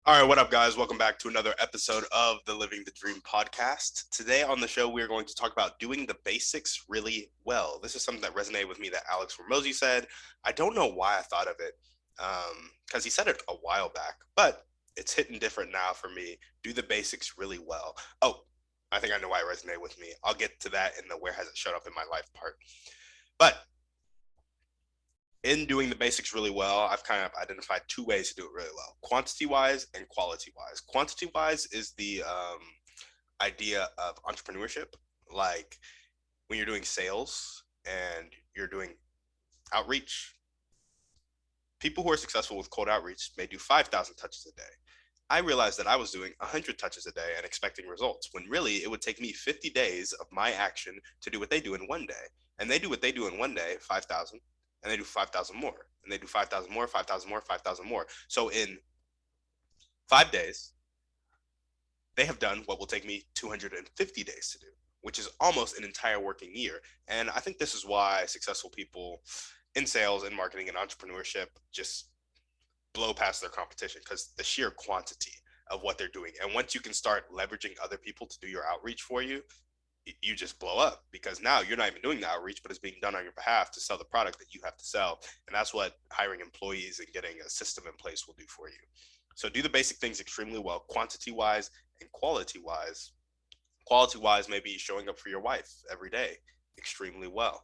All right, what up, guys? Welcome back to another episode of the Living the Dream podcast. Today on the show, we are going to talk about doing the basics really well. This is something that resonated with me that Alex Ramosi said. I don't know why I thought of it, because he said it a while back, but it's hitting different now for me. Do the basics really well. Oh, I think I know why it resonated with me. I'll get to that in the where has it showed up in my life part. But in doing the basics really well, I've kind of identified two ways to do it really well: quantity wise and quality wise. Quantity wise is the idea of entrepreneurship, like when you're doing sales and you're doing outreach. People who are successful with cold outreach may do 5,000 touches a day. I realized that I was doing 100 touches a day and expecting results, when really it would take me 50 days of my action to do what they do in one day. And they do what they do in one day, 5,000, and they do 5,000 more, and they do 5,000 more, 5,000 more, 5,000 more. So in 5 days, they have done what will take me 250 days to do, which is almost an entire working year. And I think this is why successful people in sales and marketing and entrepreneurship just blow past their competition, because the sheer quantity of what they're doing. And once you can start leveraging other people to do your outreach for you, you just blow up, because now you're not even doing the outreach, but it's being done on your behalf to sell the product that you have to sell. And that's what hiring employees and getting a system in place will do for you. So do the basic things extremely well, quantity wise and quality wise. Quality wise, maybe showing up for your wife every day extremely well.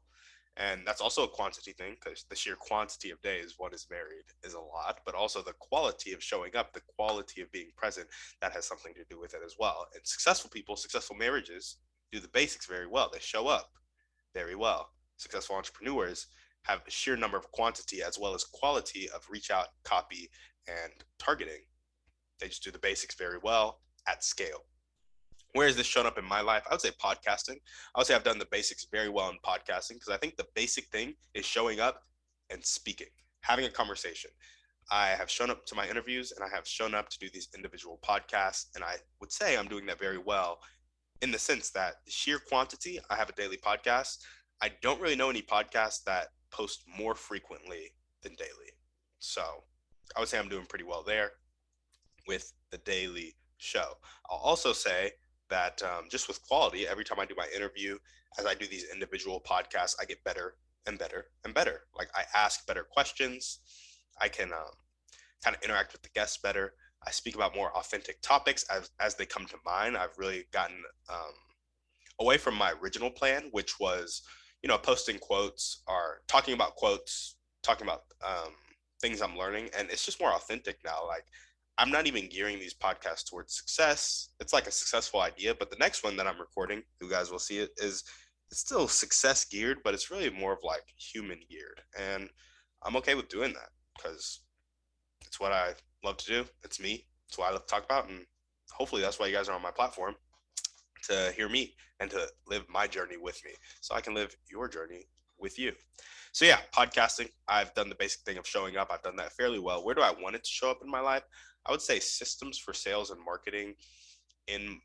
And that's also a quantity thing, because the sheer quantity of days one is married is a lot, but also the quality of showing up, the quality of being present, that has something to do with it as well. And successful people, successful marriages do the basics very well. They show up very well. Successful entrepreneurs have a sheer number of quantity as well as quality of reach out, copy, and targeting. They just do the basics very well at scale. Where has this shown up in my life? I would say podcasting. I would say I've done the basics very well in podcasting, because I think the basic thing is showing up and speaking, having a conversation. I have shown up to my interviews and I have shown up to do these individual podcasts. And I would say I'm doing that very well, in the sense that the sheer quantity, I have a daily podcast. I don't really know any podcasts that post more frequently than daily. So I would say I'm doing pretty well there with the daily show. I'll also say that just with quality, every time I do my interview, as I do these individual podcasts, I get better and better and better. Like, I ask better questions. I can kind of interact with the guests better. I speak about more authentic topics as they come to mind. I've really gotten away from my original plan, which was, posting quotes or talking about quotes, talking about things I'm learning. And it's just more authentic now. Like, I'm not even gearing these podcasts towards success. It's like a successful idea, but the next one that I'm recording, you guys will see it, is it's still success geared, but it's really more of like human geared. And I'm okay with doing that, because it's what I love to do. It's me. It's what I love to talk about. And hopefully that's why you guys are on my platform, to hear me and to live my journey with me, so I can live your journey with you. So yeah, podcasting, I've done the basic thing of showing up. I've done that fairly well. Where do I want it to show up in my life? I would say systems for sales and marketing in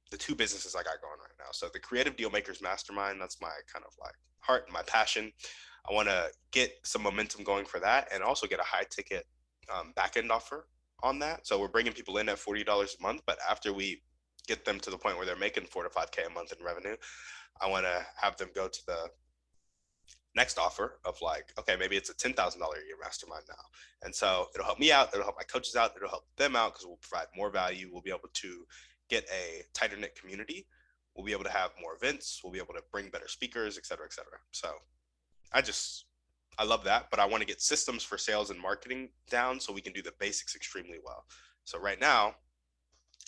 the two businesses I got going right now. So the Creative Deal Makers Mastermind, that's my kind of like heart and my passion. I want to get some momentum going for that, and also get a high ticket back end offer on that. So we're bringing people in at $40 a month, but after we get them to the point where they're making 4 to 5K a month in revenue, I want to have them go to the next offer of like, okay, maybe it's a $10,000 a year mastermind now. And so it'll help me out. It'll help my coaches out. It'll help them out, because we'll provide more value. We'll be able to get a tighter knit community. We'll be able to have more events. We'll be able to bring better speakers, et cetera, et cetera. So I just, I love that, but I want to get systems for sales and marketing down so we can do the basics extremely well. So right now,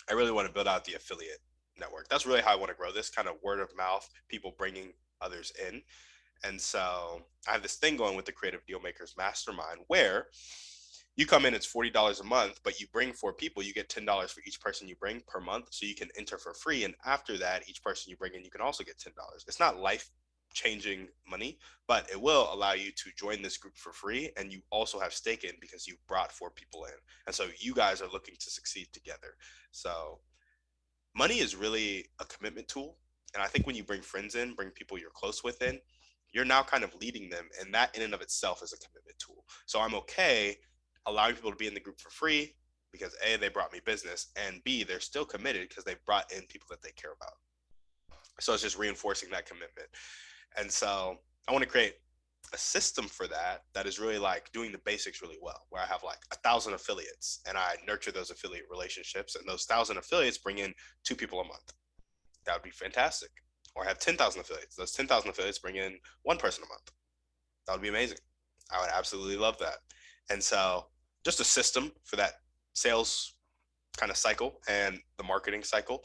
I really want to build out the affiliate network. That's really how I want to grow this, kind of word of mouth, people bringing others in. And so I have this thing going with the Creative Deal Makers Mastermind, where you come in, it's $40 a month, but you bring 4 people, you get $10 for each person you bring per month. So you can enter for free. And after that, each person you bring in, you can also get $10. It's not life changing money, but it will allow you to join this group for free. And you also have stake in, because you brought 4 people in. And so you guys are looking to succeed together. So money is really a commitment tool. And I think when you bring friends in, bring people you're close with in, you're now kind of leading them. And that in and of itself is a commitment tool. So I'm okay allowing people to be in the group for free, because A, they brought me business, and B, they're still committed because they brought in people that they care about. So it's just reinforcing that commitment. And so I want to create a system for that that is really like doing the basics really well, where I have like 1,000 affiliates and I nurture those affiliate relationships, and those 1,000 affiliates bring in 2 people a month. That would be fantastic. Or I have 10,000 affiliates. Those 10,000 affiliates bring in one person a month. That would be amazing. I would absolutely love that. And so just a system for that sales kind of cycle and the marketing cycle.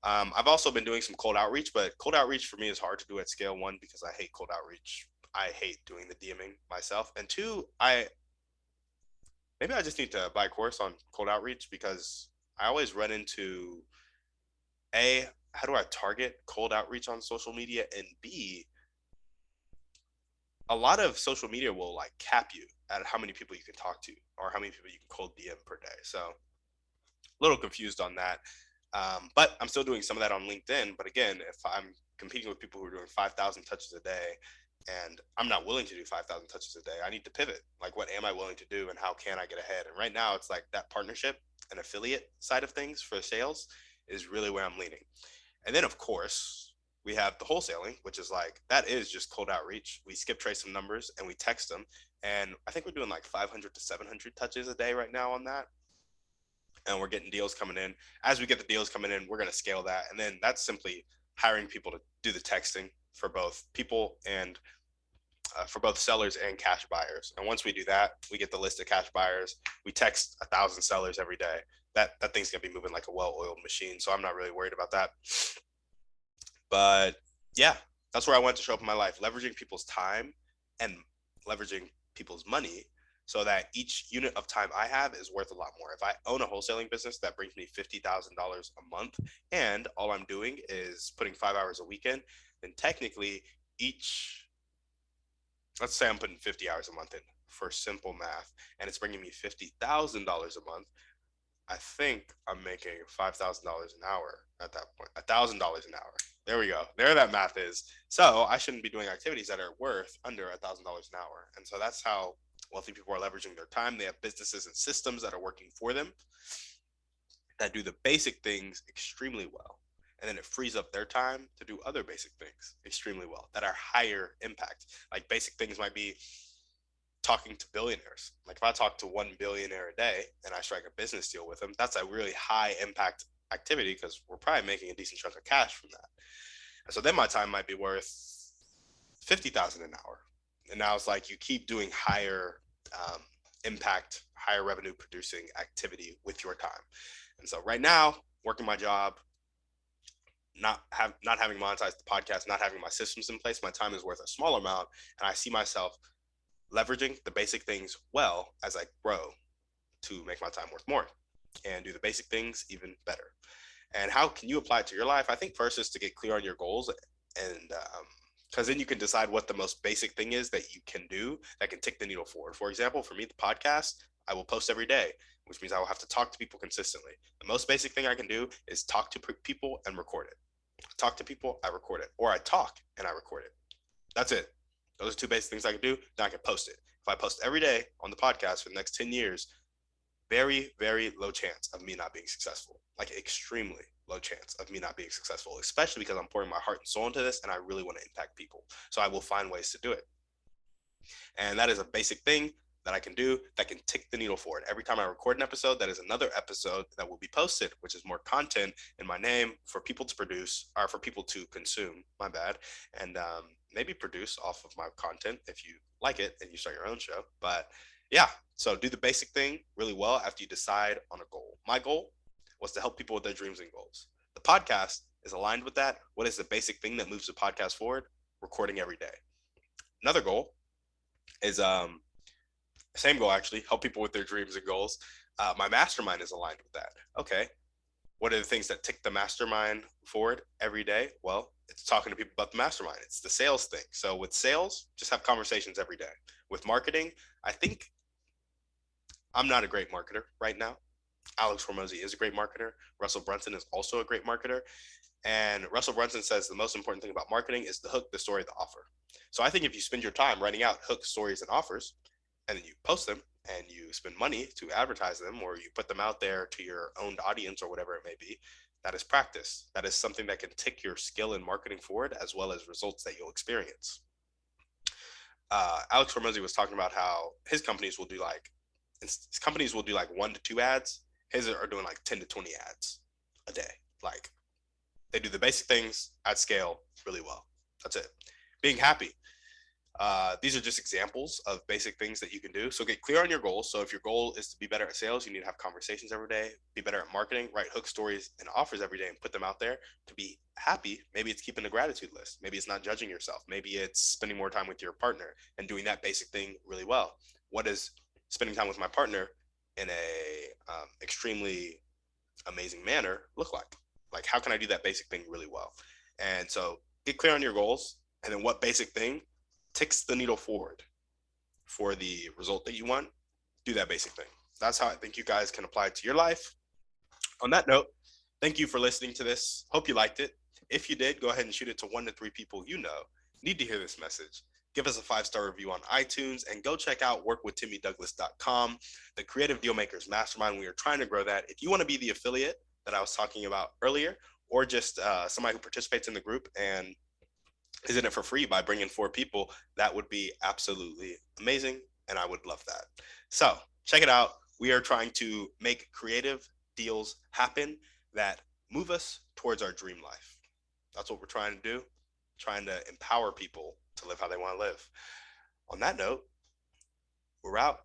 I've also been doing some cold outreach, but cold outreach for me is hard to do at scale. One, because I hate cold outreach. I hate doing the DMing myself. And two, maybe I just need to buy a course on cold outreach, because I always run into A, how do I target cold outreach on social media? And B, a lot of social media will like cap you at how many people you can talk to or how many people you can cold DM per day. So a little confused on that. But I'm still doing some of that on LinkedIn. But again, if I'm competing with people who are doing 5,000 touches a day and I'm not willing to do 5,000 touches a day, I need to pivot. Like, what am I willing to do and how can I get ahead? And right now, it's like that partnership and affiliate side of things for sales is really where I'm leaning. And then, of course, we have the wholesaling, which is like, that is just cold outreach. We skip trace some numbers and we text them. And I think we're doing like 500 to 700 touches a day right now on that. And we're getting deals coming in. As we get the deals coming in, we're going to scale that. And then that's simply hiring people to do the texting for both people and for both sellers and cash buyers. And once we do that, we get the list of cash buyers. We text 1,000 sellers every day. That thing's gonna be moving like a well-oiled machine. So I'm not really worried about that. But yeah, that's where I want to show up in my life, leveraging people's time and leveraging people's money so that each unit of time I have is worth a lot more. If I own a wholesaling business that brings me $50,000 a month and all I'm doing is putting 5 hours a week in, then technically each, let's say I'm putting 50 hours a month in for simple math, and it's bringing me $50,000 a month. I think I'm making $5,000 an hour at that point, $1,000 an hour. There we go. There that math is. So I shouldn't be doing activities that are worth under $1,000 an hour. And so that's how wealthy people are leveraging their time. They have businesses and systems that are working for them that do the basic things extremely well. And then it frees up their time to do other basic things extremely well that are higher impact. Like, basic things might be talking to billionaires. Like, if I talk to one billionaire a day and I strike a business deal with them, that's a really high impact activity because we're probably making a decent chunk of cash from that. And so then my time might be worth 50,000 an hour. And now it's like you keep doing higher impact, higher revenue producing activity with your time. And so right now, working my job, not having monetized the podcast, not having my systems in place, my time is worth a small amount, and I see myself leveraging the basic things well as I grow to make my time worth more and do the basic things even better. And how can you apply it to your life? I think first is to get clear on your goals, and because then you can decide what the most basic thing is that you can do that can tick the needle forward. For example, for me, the podcast, I will post every day, which means I will have to talk to people consistently. The most basic thing I can do is talk to people and record it. Talk to people, I record it, or I talk and I record it. That's it. Those are two basic things I can do. Then I can post it. If I post every day on the podcast for the next 10 years, very, very low chance of me not being successful. Like, extremely low chance of me not being successful, especially because I'm pouring my heart and soul into this and I really want to impact people. So I will find ways to do it. And that is a basic thing that I can do that can tick the needle forward. Every time I record an episode, that is another episode that will be posted, which is more content in my name for people to produce, or for people to consume, my bad, and maybe produce off of my content if you like it and you start your own show. But yeah, so do the basic thing really well after you decide on a goal. My goal was to help people with their dreams and goals. The podcast is aligned with that. What is the basic thing that moves the podcast forward? Recording every day. Another goal is same goal actually, help people with their dreams and goals. My mastermind is aligned with that. Okay, what are the things that tick the mastermind forward every day? Well, it's talking to people about the mastermind. It's the sales thing. So with sales, just have conversations every day. With marketing, I think I'm not a great marketer right now. Alex Hormozy is a great marketer. Russell Brunson is also a great marketer. And Russell Brunson says the most important thing about marketing is the hook, the story, the offer. So I think if you spend your time writing out hooks, stories, and offers, and then you post them and you spend money to advertise them, or you put them out there to your owned audience or whatever it may be, that is practice. That is something that can take your skill in marketing forward, as well as results that you'll experience. Alex Hormozy was talking about how his companies will do like 1 to 2 ads. His are doing like 10 to 20 ads a day. Like, they do the basic things at scale really well. That's it. Being happy. These are just examples of basic things that you can do. So get clear on your goals. So if your goal is to be better at sales, you need to have conversations every day, be better at marketing, write hook stories and offers every day and put them out there. To be happy, maybe it's keeping a gratitude list. Maybe it's not judging yourself. Maybe it's spending more time with your partner and doing that basic thing really well. What does spending time with my partner in a extremely amazing manner look like? Like, how can I do that basic thing really well? And so get clear on your goals, and then what basic thing ticks the needle forward for the result that you want. Do that basic thing. That's how I think you guys can apply it to your life. On that note, thank you for listening to this. Hope you liked it. If you did, go ahead and shoot it to 1 to 3 people you know need to hear this message. Give us a 5-star review on iTunes, and go check out workwithtimmydouglas.com, the Creative Dealmakers Mastermind. We are trying to grow that. If you want to be the affiliate that I was talking about earlier, or just somebody who participates in the group and is in it for free by bringing 4 people, that would be absolutely amazing, and I would love that. So check it out. We are trying to make creative deals happen that move us towards our dream life. That's what we're trying to do, trying to empower people to live how they want to live. On that note, we're out.